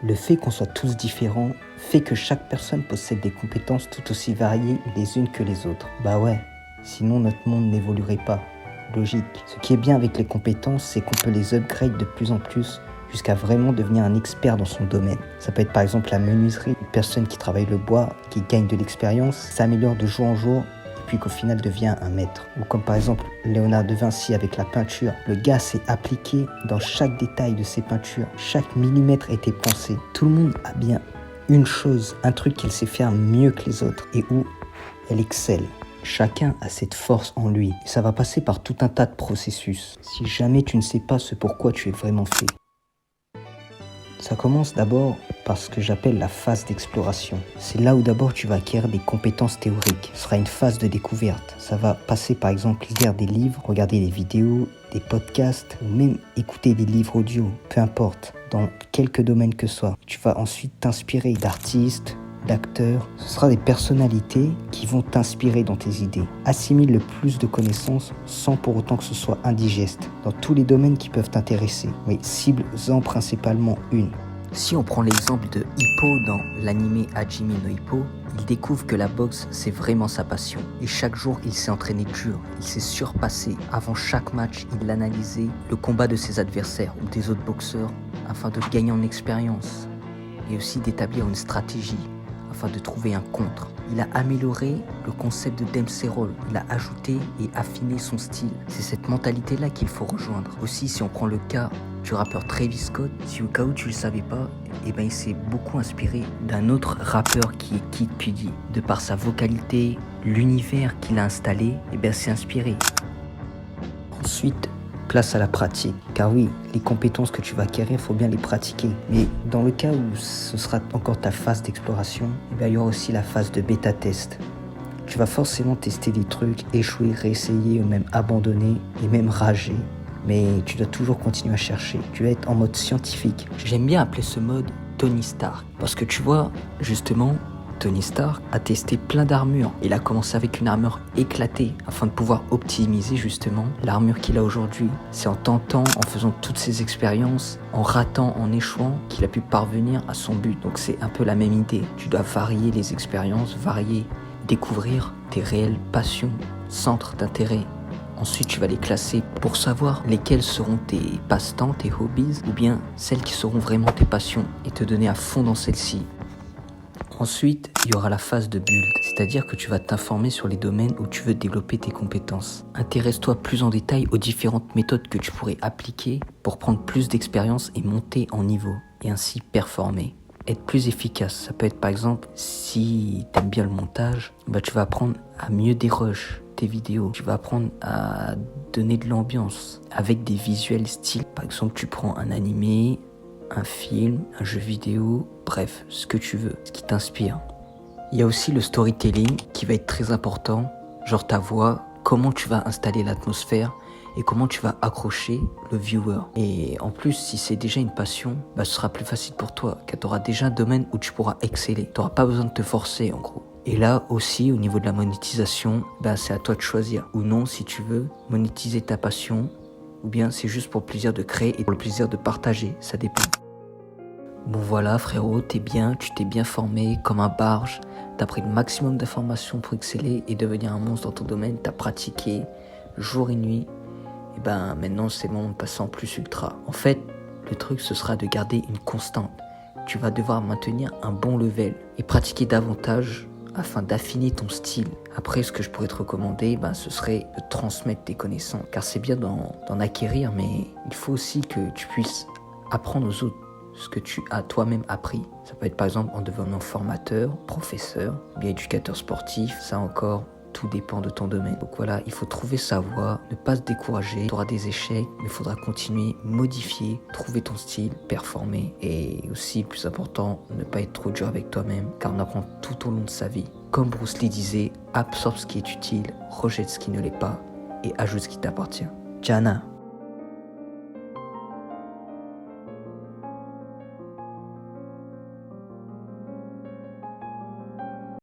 Le fait qu'on soit tous différents fait que chaque personne possède des compétences tout aussi variées les unes que les autres. Bah ouais, sinon notre monde n'évoluerait pas. Logique. Ce qui est bien avec les compétences, c'est qu'on peut les upgrade de plus en plus jusqu'à vraiment devenir un expert dans son domaine. Ça peut être par exemple la menuiserie, une personne qui travaille le bois, qui gagne de l'expérience, s'améliore de jour en jour, et puis qu'au final devient un maître. Ou comme par exemple Léonard de Vinci avec la peinture. Le gars s'est appliqué dans chaque détail de ses peintures. Chaque millimètre a été pensé. Tout le monde a bien une chose, un truc qu'elle sait faire mieux que les autres et où elle excelle. Chacun a cette force en lui. Et ça va passer par tout un tas de processus. Si jamais tu ne sais pas ce pourquoi tu es vraiment fait. Ça commence d'abord par ce que j'appelle la phase d'exploration. C'est là où d'abord tu vas acquérir des compétences théoriques. Ce sera une phase de découverte. Ça va passer par exemple lire des livres, regarder des vidéos, des podcasts ou même écouter des livres audio. Peu importe, dans quelque domaine que ce soit. Tu vas ensuite t'inspirer d'artistes, d'acteurs. Ce sera des personnalités qui vont t'inspirer dans tes idées. Assimile le plus de connaissances sans pour autant que ce soit indigeste, dans tous les domaines qui peuvent t'intéresser, mais cible-en principalement une. Si on prend l'exemple de Hippo dans l'anime Hajime no Ippo, il découvre que la boxe c'est vraiment sa passion. Et chaque jour il s'est entraîné dur, il s'est surpassé. Avant chaque match, il analysait le combat de ses adversaires ou des autres boxeurs afin de gagner en expérience et aussi d'établir une stratégie afin de trouver un contre. Il a amélioré le concept de Dempsey Roll. Il a ajouté et affiné son style. C'est cette mentalité-là qu'il faut rejoindre. Aussi, si on prend le cas du rappeur Travis Scott, si au cas où tu le savais pas, il s'est beaucoup inspiré d'un autre rappeur qui est Kid Cudi. De par sa vocalité, l'univers qu'il a installé, s'est inspiré. Ensuite, place à la pratique. Car oui, les compétences que tu vas acquérir, il faut bien les pratiquer. Mais dans le cas où ce sera encore ta phase d'exploration, il y aura aussi la phase de bêta-test. Tu vas forcément tester des trucs, échouer, réessayer ou même abandonner et même rager. Mais tu dois toujours continuer à chercher. Tu vas être en mode scientifique. J'aime bien appeler ce mode Tony Stark. Parce que tu vois, justement, Tony Stark a testé plein d'armures. Il a commencé avec une armure éclatée afin de pouvoir optimiser justement l'armure qu'il a aujourd'hui. C'est en tentant, en faisant toutes ces expériences, en ratant, en échouant, qu'il a pu parvenir à son but. Donc c'est un peu la même idée. Tu dois varier les expériences, découvrir tes réelles passions, centres d'intérêt. Ensuite, tu vas les classer pour savoir lesquels seront tes passe-temps, tes hobbies, ou bien celles qui seront vraiment tes passions et te donner à fond dans celles-ci. Ensuite, il y aura la phase de build, c'est-à-dire que tu vas t'informer sur les domaines où tu veux développer tes compétences. Intéresse-toi plus en détail aux différentes méthodes que tu pourrais appliquer pour prendre plus d'expérience et monter en niveau, et ainsi performer. Être plus efficace, ça peut être par exemple, si tu aimes bien le montage, tu vas apprendre à mieux dérush tes vidéos. Tu vas apprendre à donner de l'ambiance avec des visuels styles. Par exemple, tu prends un animé, un film, un jeu vidéo, bref, ce que tu veux, ce qui t'inspire. Il y a aussi le storytelling qui va être très important, genre ta voix, comment tu vas installer l'atmosphère et comment tu vas accrocher le viewer. Et en plus, si c'est déjà une passion, ce sera plus facile pour toi, car tu auras déjà un domaine où tu pourras exceller. Tu n'auras pas besoin de te forcer en gros. Et là aussi, au niveau de la monétisation, c'est à toi de choisir. Ou non, si tu veux monétiser ta passion, ou bien c'est juste pour le plaisir de créer et pour le plaisir de partager, ça dépend. Bon voilà frérot, tu t'es bien formé comme un barge, t'as pris le maximum d'informations pour exceller et devenir un monstre dans ton domaine, t'as pratiqué jour et nuit, et maintenant c'est le moment de passer en plus ultra. En fait, le truc ce sera de garder une constante. Tu vas devoir maintenir un bon level et pratiquer davantage afin d'affiner ton style. Après, ce que je pourrais te recommander, ce serait de transmettre tes connaissances. Car c'est bien d'en acquérir, mais il faut aussi que tu puisses apprendre aux autres ce que tu as toi-même appris. Ça peut être par exemple en devenant formateur, professeur, bien éducateur sportif. Ça encore, tout dépend de ton domaine. Donc voilà, il faut trouver sa voie, ne pas se décourager. Tu auras des échecs, mais il faudra continuer, modifier, trouver ton style, performer. Et aussi, plus important, ne pas être trop dur avec toi-même, car on apprend tout au long de sa vie. Comme Bruce Lee disait, absorbe ce qui est utile, rejette ce qui ne l'est pas, et ajoute ce qui t'appartient. Jana.